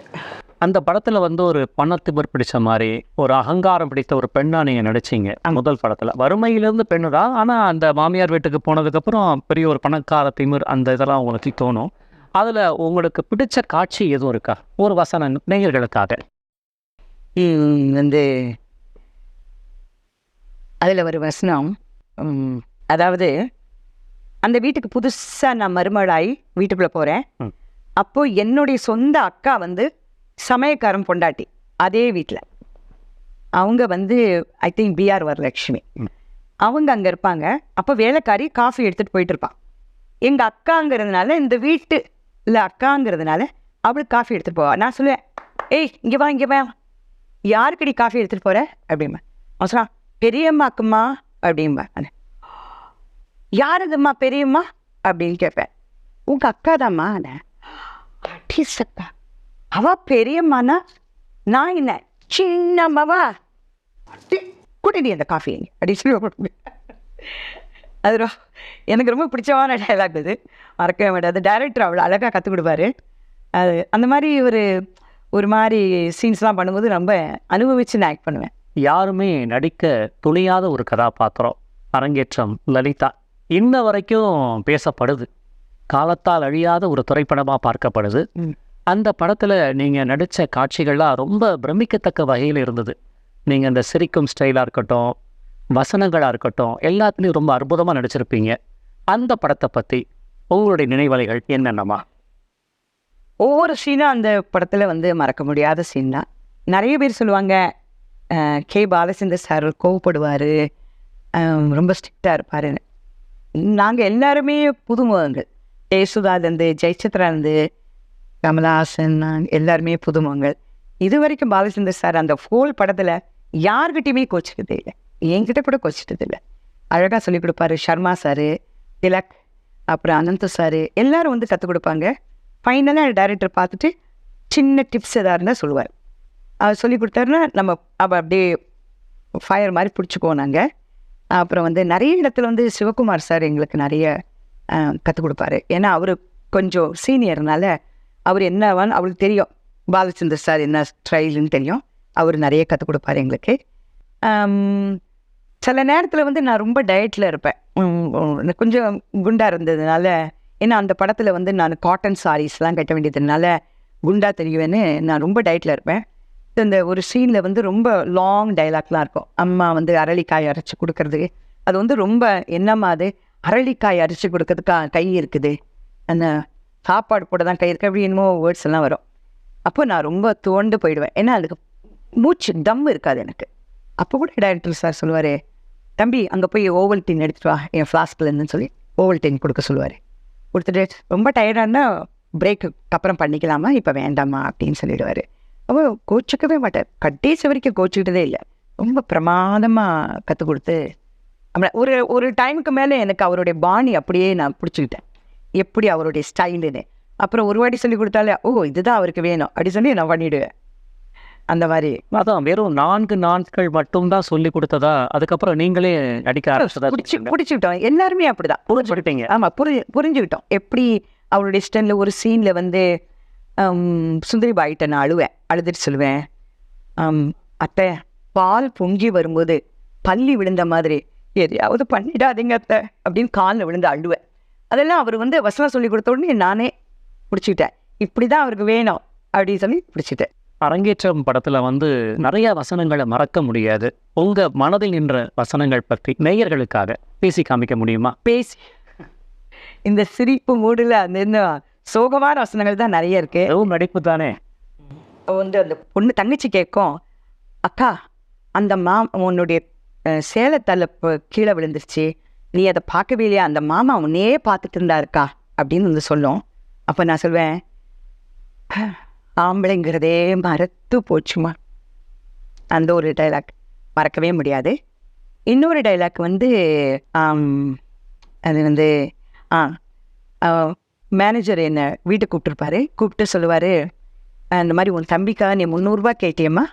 அந்த படத்தில் வந்து ஒரு பணத்திபர் பிடிச்ச மாதிரி ஒரு அகங்காரம் பிடித்த ஒரு பெண்ணா நீங்கள் நடிச்சிங்க முதல் படத்தில். வறுமையிலேருந்து பெண்ணு தான், ஆனால் அந்த மாமியார் வீட்டுக்கு போனதுக்கப்புறம் பெரிய ஒரு பணக்கார திமிர் அந்த இதெல்லாம் உங்களுக்கு தோணும். அதில் உங்களுக்கு பிடிச்ச காட்சி எதுவும் இருக்கா, ஒரு வசனம் நேயர்களுக்காக? வந்து அதில் ஒரு வசனம், அதாவது அந்த வீட்டுக்கு புதுசாக நான் மருமகளாகி வீட்டுக்குள்ளே போகிறேன். அப்போது என்னுடைய சொந்த அக்கா வந்து சமயக்காரன் பொண்டாட்டி அதே வீட்டில், அவங்க வந்து ஐ திங்க் பிஆர் வரலட்சுமி, அவங்க அங்கே இருப்பாங்க. அப்போ வேலைக்காரி காஃபி எடுத்துகிட்டு போயிட்டு இருப்பான். எங்கள் அக்காங்கிறதுனால, இந்த வீட்டு இல்லை அக்காங்கிறதுனால அவளுக்கு காஃபி எடுத்துகிட்டு போவா. நான் சொல்லுவேன், ஏய் இங்கே வா, யாருக்கடி காஃபி எடுத்துகிட்டு போகிற அப்படிம்பா. அவன் சொன்னா, பெரியம்மாக்குமா அப்படிம்பா. யாருதும்மா பெரியம்மா அப்படின்னு கேட்பேன். உங்கள் அக்கா தாம்மா. அக்கா அவள் பெரியம்மானா நான் என்ன சின்னம்மாவா, குடிடி அந்த காஃபி அப்படி சொல்லி. அது எனக்கு ரொம்ப பிடிச்சமான டைலாக் அது, மறக்கவே மாட்டேன். அது டைரக்டர் அவ்வளோ அழகாக கற்றுக் கொடுப்பாரு. அது அந்த மாதிரி ஒரு மாதிரி சீன்ஸ்லாம் பண்ணும்போது ரொம்ப அனுபவித்து நான் ஆக்ட் பண்ணுவேன். யாருமே நடிக்க துணியாத ஒரு கதாபாத்திரம் அரங்கேற்றம் லலிதா இன்ன வரைக்கும் பேசப்படுது, காலத்தால் அழியாத ஒரு திரைப்படமாக பார்க்கப்படுது. அந்த படத்தில் நீங்கள் நடித்த காட்சிகள்லாம் ரொம்ப பிரமிக்கத்தக்க வகையில் இருந்தது. நீங்கள் அந்த சிரிக்கும் ஸ்டைலாக இருக்கட்டும், வசனங்களாக இருக்கட்டும், எல்லாத்துலேயும் ரொம்ப அற்புதமாக நடிச்சிருப்பீங்க. அந்த படத்தை பற்றி உங்களுடைய நினைவலைகள் என்னென்னமா? ஒவ்வொரு சீனும் அந்த படத்தில் வந்து மறக்க முடியாத சீன் தான். நிறைய பேர் சொல்லுவாங்க, கே பாலச்சந்தர் சார் கோவப்படுவார், ரொம்ப ஸ்ட்ரிக்டாக இருப்பாருன்னு. நாங்கள் எல்லாருமே புதுமுகங்கள், ஜெயசுதாலேருந்து ஜெயசித்ராலேருந்து கமலஹாசன், எல்லாருமே புதுமுகங்கள். இது வரைக்கும் பாலச்சந்தர் சார் அந்த ஹோல் படத்தில் யார்கிட்டையுமே கோச்சிட்டதே இல்லை, என்கிட்ட கூட கோச்சிட்டது இல்லை. அழகாக சொல்லிக் கொடுப்பாரு. சர்மா சார், திலக், அப்புறம் அனந்த சார், எல்லோரும் வந்து கற்றுக் கொடுப்பாங்க. ஃபைனலாக டைரக்டர் பார்த்துட்டு சின்ன டிப்ஸ் எதாக இருந்தால் சொல்லுவார். அவர் சொல்லி கொடுத்தாருன்னா நம்ம அப்படியே ஃபயர் மாதிரி பிடிச்சிக்குவோம் நாங்கள். அப்புறம் வந்து நிறைய இடத்துல வந்து சிவகுமார் சார் எங்களுக்கு நிறைய கற்றுக் கொடுப்பாரு. ஏன்னா அவர் கொஞ்சம் சீனியர்னால அவர் என்னவான்னு அவருக்கு தெரியும். பாலச்சந்தர் சார் என்ன ஸ்டைலுன்னு தெரியும். அவர் நிறைய கற்றுக் கொடுப்பாரு எங்களுக்கு. சில நேரத்தில் வந்து நான் ரொம்ப டயட்டில் இருப்பேன். கொஞ்சம் குண்டாக இருந்ததுனால, ஏன்னா அந்த படத்தில் வந்து நான் காட்டன் சாரீஸ்லாம் கட்ட வேண்டியதுனால குண்டாக தெரியுவேன்னு நான் ரொம்ப டயட்டில் இருப்பேன். இந்த ஒரு சீனில் வந்து ரொம்ப லாங் டைலாக்லாம் இருக்கும். அம்மா வந்து அரளிக்காய் அரைச்சி கொடுக்கறதுக்கு, அது வந்து ரொம்ப என்னம்மா அது அரளிக்காய் அரைச்சி கொடுக்கறதுக்கு கை இருக்குது, அந்த சாப்பாடு போட தான் கை இருக்குது, அப்படி என்னமோ வேர்ட்ஸ் எல்லாம் வரும். அப்போ நான் ரொம்ப தோண்டு போயிடுவேன். ஏன்னா அதுக்கு மூச்சு தம் இருக்காது எனக்கு. அப்போ கூட டைரக்டர் சார் சொல்லுவார், தம்பி அங்கே போய் ஓவல்டீன் எடுத்துட்டு வா என் ஃப்ளாஸ்க்லேருந்துன்னு சொல்லி ஓவல்டீன் கொடுக்க சொல்லுவார். கொடுத்துட்டு ரொம்ப டயர்டானா பிரேக்குக்கு அப்புறம் பண்ணிக்கலாமா, இப்போ வேண்டாமா அப்படின்னு சொல்லிடுவார். அப்போ கோச்சிக்கவே மாட்டார். கடைசி வரைக்கும் கோச்சிக்கிட்டதே இல்லை. ரொம்ப பிரமாதமாக கற்றுக் கொடுத்து ஒரு ஒரு டைமுக்கு மேலே எனக்கு அவருடைய பாணி அப்படியே நான் பிடிச்சிக்கிட்டேன், எப்படி அவருடைய ஸ்டைலுன்னு. அப்புறம் ஒரு வாட்டி சொல்லி கொடுத்தாலே இதுதான் அவருக்கு வேணும் அப்படி சொல்லி நான் பண்ணிவிடுவேன். அந்த மாதிரி அதான் வெறும் 4 நாட்கள் மட்டும்தான் சொல்லி கொடுத்ததா, அதுக்கப்புறம் நீங்களே நடிக்க ஆரம்பிச்சதா? பிடிச்சிக்கிட்டோம். எல்லாருமே அப்படிதான் புரிஞ்சுக்கிட்டீங்க. ஆமாம், புரிஞ்சுக்கிட்டோம். எப்படி அவருடைய ஸ்டைலில் ஒரு சீனில் வந்து சுந்தரி பாயிட்ட நான் அழுதுட்டு சொல்லுவேன், அத்தை பால் பொங்கி வரும்போது பள்ளி விழுந்த மாதிரி எதையாவது பண்ணிடாதீங்க அத்தை அப்படின்னு காலில் விழுந்து அழுவேன். அதெல்லாம் அவர் வந்து வசனம் சொல்லி கொடுத்த உடனே நானே பிடிச்சிக்கிட்டேன். இப்படி தான் அவருக்கு வேணும் அப்படின்னு சொல்லி பிடிச்சிட்டேன். அரங்கேற்றம் படத்துல வந்து நிறைய வசனங்களை மறக்க முடியாது. உங்க மனதில் நின்ற வசனங்கள் பற்றி நேயர்களுக்காக பேசி காமிக்க முடியுமா? பேசி இந்த சிரிப்பு மூடில் அந்த இன்னும் சோகமான வசனங்கள் தான் நிறைய இருக்கு. நடிப்பு தானே. வந்து அந்த பொண்ணு தங்கச்சி கேட்கும், அக்கா அந்த உன்னுடைய சேலத்தால கீழே விழுந்துருச்சு, நீ அதை பார்க்கவே இல்லையா, அந்த மாமா உன்னே பார்த்துட்டு இருந்தாருக்கா அப்படின்னு வந்து சொல்லும். அப்போ நான் சொல்வேன், ஆம்பளைங்கிறதே மறத்து போச்சுமா. அந்த ஒரு டைலாக் மறக்கவே முடியாது. இன்னொரு டைலாக் வந்து அது வந்து மேனேஜர் என்னை வீட்டுக்கு கூப்பிட்டுருப்பாரு. கூப்பிட்டு சொல்லுவார், இந்த மாதிரி உன் தம்பிக்காக நீ 300 ரூபா கேட்டியம்மா,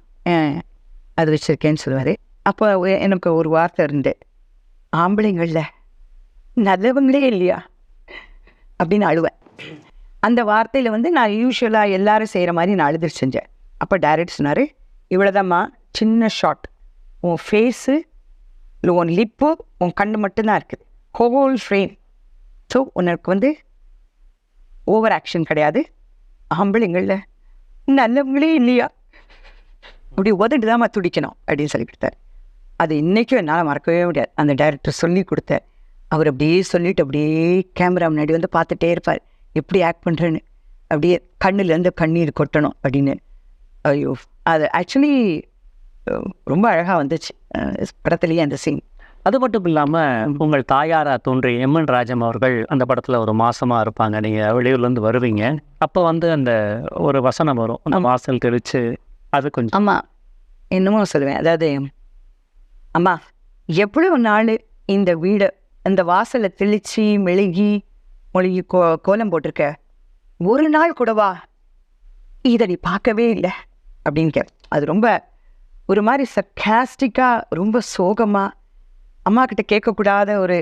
அது வச்சுருக்கேன்னு சொல்லுவார். அப்போ எனக்கு ஒரு வார்த்தை இருந்து, ஆம்பளைங்களில் நல்லவங்களே இல்லையா அப்படின்னு அழுவேன். அந்த வார்த்தையில் வந்து நான் யூஸ்வலாக எல்லாரும் செய்கிற மாதிரி நான் அழுதுட்டு செஞ்சேன். அப்போ டைரக்டர் சொன்னார், இவ்வளோதாம்மா, சின்ன ஷார்ட், உன் ஃபேஸு இல்லை உன் லிப்பு உன் கண்ணு மட்டும்தான் இருக்குது, ஹோல் ஃப்ரேம். ஸோ உனக்கு வந்து ஓவர் ஆக்ஷன் கிடையாது, ஆம்பளைங்களில் நல்லவங்களே இல்லையா அப்படி உதட்டு தான் துடிக்கணும் அப்படின்னு சொல்லி கொடுத்தார். அது இன்றைக்கும் என்னால் மறக்கவே முடியாது. அந்த டைரக்டர் சொல்லி கொடுத்தார். அவர் அப்படியே சொல்லிவிட்டு அப்படியே கேமரா முன்னாடி வந்து பார்த்துட்டே இருப்பார், எப்படி ஆக்ட் பண்ணுறேன்னு. அப்படியே கண்ணுலேருந்து கண்ணீர் கொட்டணும் அப்படின்னு. ஐயோ, அது ஆக்சுவலி ரொம்ப அழகாக வந்துச்சு படத்துலேயே அந்த சீன். அது மட்டும் இல்லாமல் உங்கள் தாயாரா தோன்றி எம்என் ராஜம் அவர்கள் அந்த படத்தில் ஒரு மாசமாக இருப்பாங்க. நீங்கள் வெளியூர்லேருந்து வருவீங்க. அப்போ வந்து அந்த ஒரு வசனம் வரும், அந்த வாசல் தெளித்து, அது கொஞ்சம். ஆமாம், என்னமோ சொல்லுவேன். அதாவது, அம்மா எவ்வளோ நாள் இந்த வீடு அந்த வாசலை தெளித்து மெழுகி மொழிகி கோலம் போட்டிருக்க, ஒரு நாள் கூடவா இதை நீ பார்க்கவே இல்லை அப்படின்னு கேட்பேன். அது ரொம்ப ஒரு மாதிரி சர்க்காஸ்டிக்காக, ரொம்ப சோகமாக, அம்மா கிட்ட கேட்கக்கூடாத ஒரு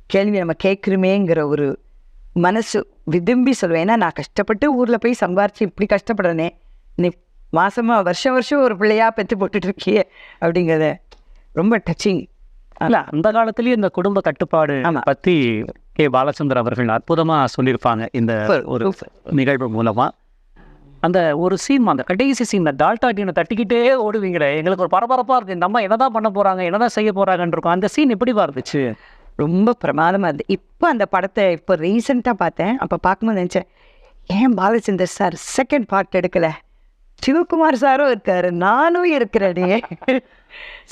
கேள்வி நம்ம கேட்குறோமேங்கிற ஒரு மனசு விரும்பி சொல்லுவேன். ஏன்னா நான் கஷ்டப்பட்டு ஊரில் போய் சம்பாரித்து இப்படி கஷ்டப்படுறேனே, நீ மாதமாக வருஷம் வருஷம் ஒரு பிள்ளையாக பெற்று போட்டுட்ருக்கியே அப்படிங்கிறத ரொம்ப டச்சிங். இல்லை, அந்த காலத்துலேயும் இந்த குடும்ப கட்டுப்பாடு பற்றி கே. பாலச்சந்தர் அவர்கள் அற்புதமாக சொல்லியிருப்பாங்க இந்த ஒரு நிகழ்வு மூலமாக. அந்த ஒரு சீன், அந்த கடைசி சீன், இந்த டால்டாட்டினை தட்டிக்கிட்டே ஓடுவீங்களே, எங்களுக்கு ஒரு பரபரப்பாக இருக்குது, இந்த அம்மா என்னதான் பண்ண போகிறாங்க, என்னதான் செய்ய போகிறாங்கன்னு இருக்கும். அந்த சீன் எப்படி இருந்துச்சு? ரொம்ப பிரமாதமாக இருந்தது. இப்போ அந்த படத்தை இப்போ ரீசெண்டாக பார்த்தேன். அப்போ பார்க்கும்போது நினச்சேன், ஏன் பாலச்சந்தர் சார் செகண்ட் பார்ட் எடுக்கலை, சிவகுமார் சாரும் இருக்காரு, நானும் இருக்கிறேனே,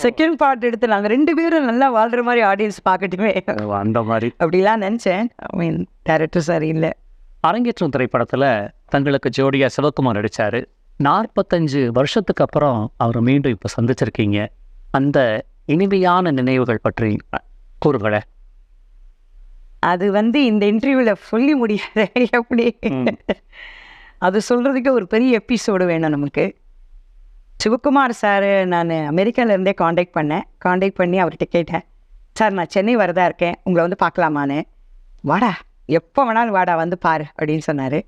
செகண்ட் பார்ட் எடுத்து நாங்கள் 2 பேரும் நல்லா வாழ்கிற மாதிரி ஆடியன்ஸ் பார்க்கட்டுமே அந்த மாதிரி அப்படிலாம் நினச்சேன். டைரக்டர் சார் இல்லை. அரங்கேற்றம் திரைப்படத்தில் தங்களுக்கு ஜோடியாக சிவகுமார் நடித்தார். 45 வருஷத்துக்கு அப்புறம் அவர் மீண்டும் இப்போ சந்திச்சிருக்கீங்க. அந்த இனிமையான நினைவுகள் பற்றி கூறுங்களேன். அது வந்து இந்த இன்டர்வியூவில் சொல்லி முடியாது. எப்படி அது சொல்கிறதுக்கு ஒரு பெரிய எபிசோடு வேணும் நமக்கு. சிவகுமார் சார் நான் அமெரிக்காவிலேருந்தே காண்டாக்ட் பண்ணி அவர்கிட்ட கேட்டேன், சார் நான் சென்னை வரதா இருக்கேன், உங்களை வந்து பார்க்கலாமான்னு. வாடா, எப்போ வேணாலும் வாடா, வந்து பாரு அப்படின்னு சொன்னார்.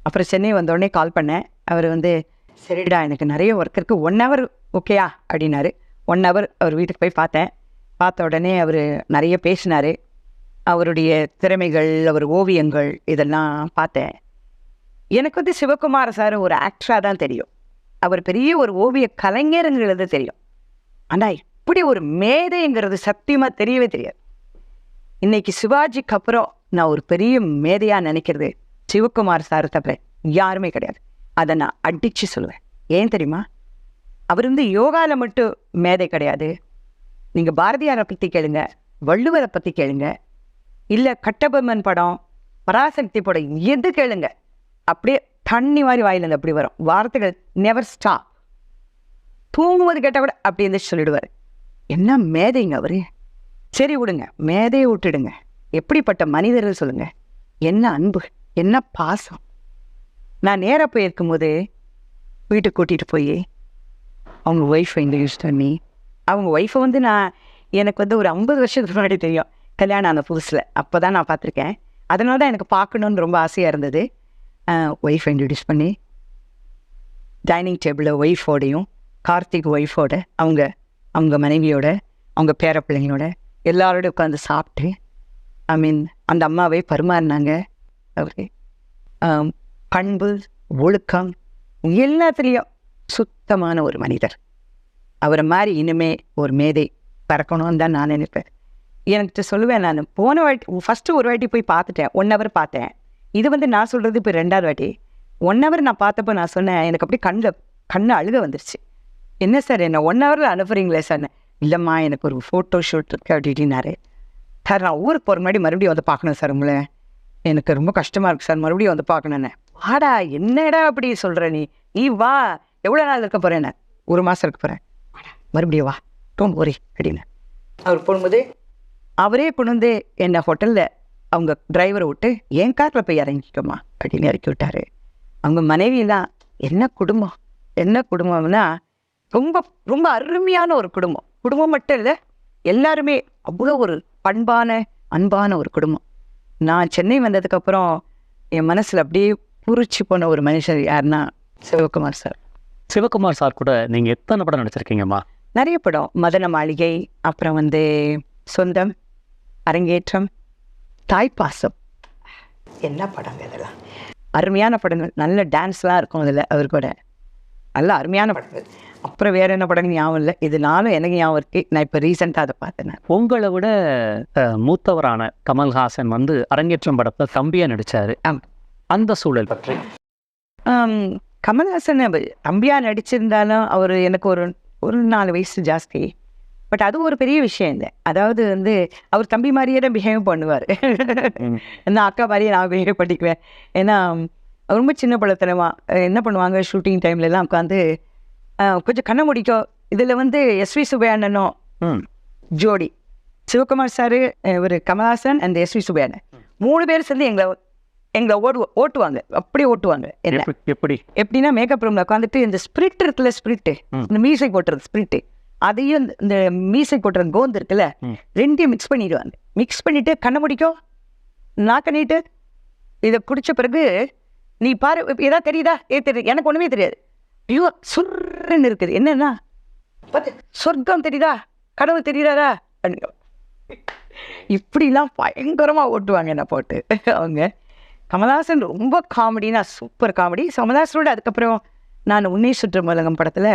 அப்புறம் சென்னை வந்தோடனே கால் பண்ணேன். அவர் வந்து சரிடா எனக்கு நிறைய ஒர்க் இருக்குது, 1 hour ஓகேயா அப்படின்னாரு. 1 hour அவர் வீட்டுக்கு போய் பார்த்தேன். பார்த்த உடனே அவர் நிறைய பேசினார். அவருடைய திறமைகள், அவர் ஓவியங்கள் இதெல்லாம் பார்த்தேன். எனக்கு வந்து சிவகுமார சார் ஒரு ஆக்டராக தான் தெரியும், அவர் பெரிய ஒரு ஓவிய கலைஞருங்கிறது தெரியும். ஆனால் இப்படி ஒரு மேதைங்கிறது சத்தியமாக தெரியவே தெரியாது. இன்னைக்கு சிவாஜிக்கு அப்புறம் நான் ஒரு பெரிய மேதையாக நினைக்கிறது சிவகுமார் சார் தவிர யாருமே கிடையாது. அதை நான் அடித்து சொல்லுவேன். ஏன் தெரியுமா? அவர் வந்து யோகாவில் மட்டும் மேதை கிடையாது. நீங்கள் பாரதியாரை பற்றி கேளுங்க, வள்ளுவரை பற்றி கேளுங்க, இல்லை கட்டபொம்மன் படம், பராசக்தி படம், எது கேளுங்க அப்படியே தண்ணி மாதிரி வாயிலேருந்து அப்படி வரும் வார்த்தைகள். Never stop. தூங்கும்போது கேட்டால் கூட அப்படி இருந்துச்சு சொல்லிடுவார். என்ன மேதைங்க அவரு. சரி விடுங்க, மேதையை விட்டுடுங்க. எப்படிப்பட்ட மனிதர்கள் சொல்லுங்க. என்ன அன்பு, என்ன பாசம். நான் நேராக போய் இருக்கும்போது வீட்டுக்கு கூட்டிகிட்டு போய் அவங்க ஒய்ஃபை இன்ட்ரடியூஸ் பண்ணி, அவங்க ஒய்ஃபை வந்து எனக்கு வந்து ஒரு 50 வருஷத்துக்கு முன்னாடி தெரியும், கல்யாணம் ஆன புதுசில். அப்போ தான் நான் பார்த்துருக்கேன். அதனால தான் எனக்கு பார்க்கணுன்னு ரொம்ப ஆசையாக இருந்தது. ஒய்ஃபை இன்ட்ரடியூஸ் பண்ணி டைனிங் டேபிளில் ஒய்ஃபோடையும், கார்த்திக் ஒய்ஃபோட, அவங்க மனைவியோட, அவங்க பேர பிள்ளைங்களோட எல்லாரோடையும் உட்காந்து சாப்பிட்டு, அந்த அம்மாவை பரிமாறினாங்க. அவரு பண்பு, ஒழுக்கம் எல்லாத்துலேயும் சுத்தமான ஒரு மனிதர். அவரை மாதிரி இனிமே ஒரு மேதை பறக்கணும்னு தான் நான் நினைப்பேன். எனக்கு சொல்லுவேன், நான் போன வாட்டி ஃபஸ்ட்டு ஒரு வாட்டி போய் பார்த்துட்டேன், 1 hour பார்த்தேன். இது வந்து நான் சொல்கிறது இப்போ 2வது வாட்டி. 1 hour நான் பார்த்தப்போ நான் சொன்னேன், எனக்கு அப்படியே கண்ணு அழுக வந்துருச்சு. என்ன சார் என்ன 1 hour அனுப்புகிறீங்களே சார்? இல்லைம்மா எனக்கு ஒரு ஃபோட்டோ ஷூட் இருக்குது அப்படின்னாரு. சார் நான் ஊருக்கு போகிற முன்னாடி மறுபடியும் வந்து பார்க்கணும் சார் உங்களை, எனக்கு ரொம்ப கஷ்டமாக இருக்குது சார், மறுபடியும் வந்து பார்க்கணுன்னு. வாடா, என்னடா அப்படி சொல்கிற நீ வா, எவ்வளோ நாள் இருக்க போகிறேன்? 1 மாதம் இருக்க போகிறேன். வாடா மறுபடியும் வா, டோன் ஒரி அப்படின்னு. அவர் போகும்போது அவரே கொண்டு வந்து என்னை ஹோட்டலில் அவங்க டிரைவரை விட்டு என் காரில் போய் இறங்கிக்கோமா அப்படின்னு இறக்கி விட்டார். அவங்க மனைவியெல்லாம் என்ன குடும்பம்னா ரொம்ப ரொம்ப அருமையான ஒரு குடும்பம் மட்டும் இல்லை, எல்லாருமே அவ்வளோ ஒரு அன்பான ஒரு குடும்பம். நான் சென்னை வந்ததுக்கப்புறம் என் மனசில் அப்படியே பூரிச்சு போன ஒரு மனுஷர் யாருன்னா சிவகுமார் சார். சிவகுமார் சார் கூட நீங்கள் எத்தனை படம் நடிச்சிருக்கீங்கம்மா? நிறைய படம். மதன மாளிகை, அப்புறம் வந்து சொந்தம், அரங்கேற்றம், தாய்ப்பாசம். என்ன படங்க இதெல்லாம், அருமையான படங்கள். நல்ல டான்ஸ்லாம் இருக்கும் அதில், அவர் கூட நல்ல அருமையான படங்கள். அப்புறம் வேறு என்ன படங்கள் ஞாபகம் இல்லை, இதனாலும் எனக்கு ஞாபகம் இருக்குது. நான் இப்போ ரீசெண்டாக அதை பார்த்தேன். உங்களை விட மூத்தவரான கமல்ஹாசன் வந்து அரங்கேற்றம் படத்தில் தம்பியாக நடித்தார். அந்த சூழல் பற்றி கமல்ஹாசன் தம்பியாக நடிச்சிருந்தாலும் அவர் எனக்கு ஒரு 4 வயசு ஜாஸ்தி. பட் அது ஒரு பெரிய விஷயம் இல்லை. அதாவது வந்து அவர் தம்பி மாதிரியே தான் பிஹேவ் பண்ணுவார். நான் அக்கா மாதிரியே நான் பிஹேவ் பண்ணிக்குவேன். ஏன்னா ரொம்ப சின்ன பழத்தனமா என்ன பண்ணுவாங்க, ஷூட்டிங் டைம்லலாம் உட்காந்து கொஞ்சம் கண்ணை முடிக்கும். இதில் வந்து எஸ்வி சுப்பையானனும் ஜோடி, சிவகுமார் சார், ஒரு கமல்ஹாசன் அண்ட் எஸ்வி சுப்பையானன் 3 பேர் சேர்ந்து எங்களை ஓட்டுவாங்க. அப்படியே ஓட்டுவாங்க. என்ன எப்படின்னா மேக்கப் ரூமில் உட்காந்துட்டு இந்த ஸ்பிரிட் இருக்குல்ல, இந்த மீசை போட்டுறது ஸ்பிரிட்டு, அதையும் இந்த மீசை போட்டுறது கோந்து இருக்குல்ல, 2யும் மிக்ஸ் பண்ணிடுவாங்க. மிக்ஸ் பண்ணிவிட்டு கண்ணை முடிக்கும், நாக்கண்ணிட்டு இதை குடித்த பிறகு நீ பாரு ஏதாவது தெரியுதா? தெரியுது, எனக்கு ஒன்றுமே தெரியாது. ஐயோ சுர்ன்னு இருக்குது, என்னன்னா பார்த்து சொர்க்கம் தெரியுதா, கடவுள் தெரியுறாரா? இப்படிலாம் பயங்கரமாக ஓட்டுவாங்க என்ன போட்டு அவங்க. கமல்ஹாசன் ரொம்ப காமெடினா சூப்பர் காமெடி. கமல்ஹாசனோட அதுக்கப்புறம் நான் உன்னை சுற்று உலகம் படத்தில்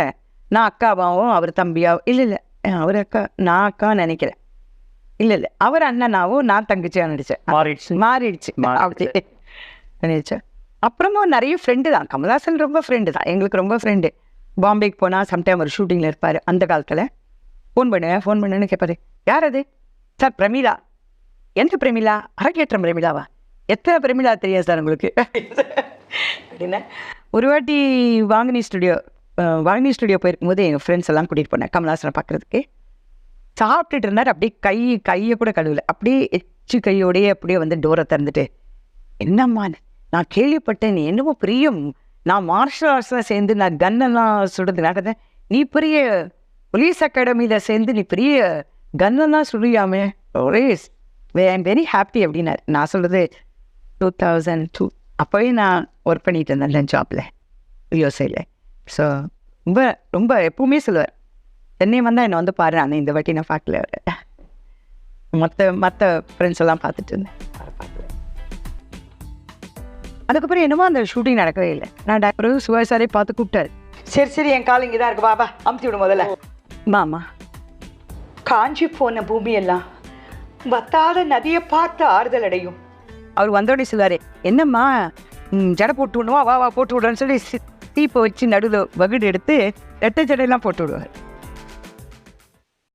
நான் அக்காவாகவும் அவர் தம்பியாவும், இல்லை அவர் அக்கா, நான் அக்கா நினைக்கிறேன், இல்லை அவர் அண்ணனாவும் நான் தங்கச்சியாக நடித்தேன். மாறிடுச்சு அப்படி நினைச்சேன். அப்புறமும் நிறைய ஃப்ரெண்டு தான். கமல்ஹாசன் ரொம்ப ஃப்ரெண்டு தான், எங்களுக்கு ரொம்ப ஃப்ரெண்டு. பாம்பேக்கு போனால் சம்டைம் ஒரு ஷூட்டிங்கில் இருப்பார். அந்த காலத்தில் ஃபோன் பண்ணுன்னு கேட்பாரு, யார் அது? சார் பிரமிளா. எந்த பிரமிளா? அரங்கேற்றம் பிரமிளாவா? எத்தனை பிரமிளா தெரியாது சார் உங்களுக்கு அப்படின்னா. ஒரு வாட்டி வாங்கினி ஸ்டுடியோ போயிருக்கும்போது எங்கள் ஃப்ரெண்ட்ஸ் எல்லாம் கூட்டிகிட்டு போனேன் கமல்ஹாசனை பார்க்குறதுக்கு. சாப்பிட்டுட்டு இருந்தார். அப்படியே கையை கூட கழுவலை, அப்படியே எச்சு கையோடையே அப்படியே வந்து டோரை திறந்துட்டு, என்னம்மா நான் கேள்விப்பட்டேன் நீ என்னமோ பெரிய, நான் மார்ஷல் ஆர்ட்ஸ்லாம் சேர்ந்து நான் கன்னெல்லாம் சுடுறது நடந்தேன், நீ பெரிய போலீஸ் அகாடமியில் சேர்ந்து நீ பெரிய கன்னெல்லாம் சுழியாமே ஒரே ஐ எம் வெரி ஹாப்பி அப்படின்னாரு. நான் சொல்கிறது 2002 அப்போவே நான் ஒர்க் பண்ணிட்டு இருந்தேன் ஜாப்பில் யோசையில். ஸோ ரொம்ப ரொம்ப எப்பவுமே சொல்லுவார், சென்னை வந்தால் என்னை வந்து பாரு, ஆனால் இந்த வாட்டி நான் பார்க்கல. மற்ற ஃப்ரெண்ட்ஸ் எல்லாம் பார்த்துட்டு இருந்தேன், பார்க்கல. அதுக்கப்புறம் என்னமோ அந்த ஷூட்டிங் நடக்கவே இல்லை. நான் டாக்டர் சுபாஷ் சாரே பார்த்து கூப்பிட்டாரு. சரி என் கால் இங்கே தான் இருக்கு, பாபா அமுத்தி விடும் முதல்ல. மாமா காஞ்சி போன பூமியெல்லாம் வத்தாத நதியை பார்த்து ஆறுதல் அடையும். அவர் வந்தோடனே சொல்லுவார், என்னம்மா ஜடை போட்டு விடணுமா, வா போட்டு விடுறேன்னு சொல்லி தீப்பை வச்சு நடுவில் வகுடு எடுத்து ரெட்டை ஜடையெல்லாம் போட்டு விடுவார்.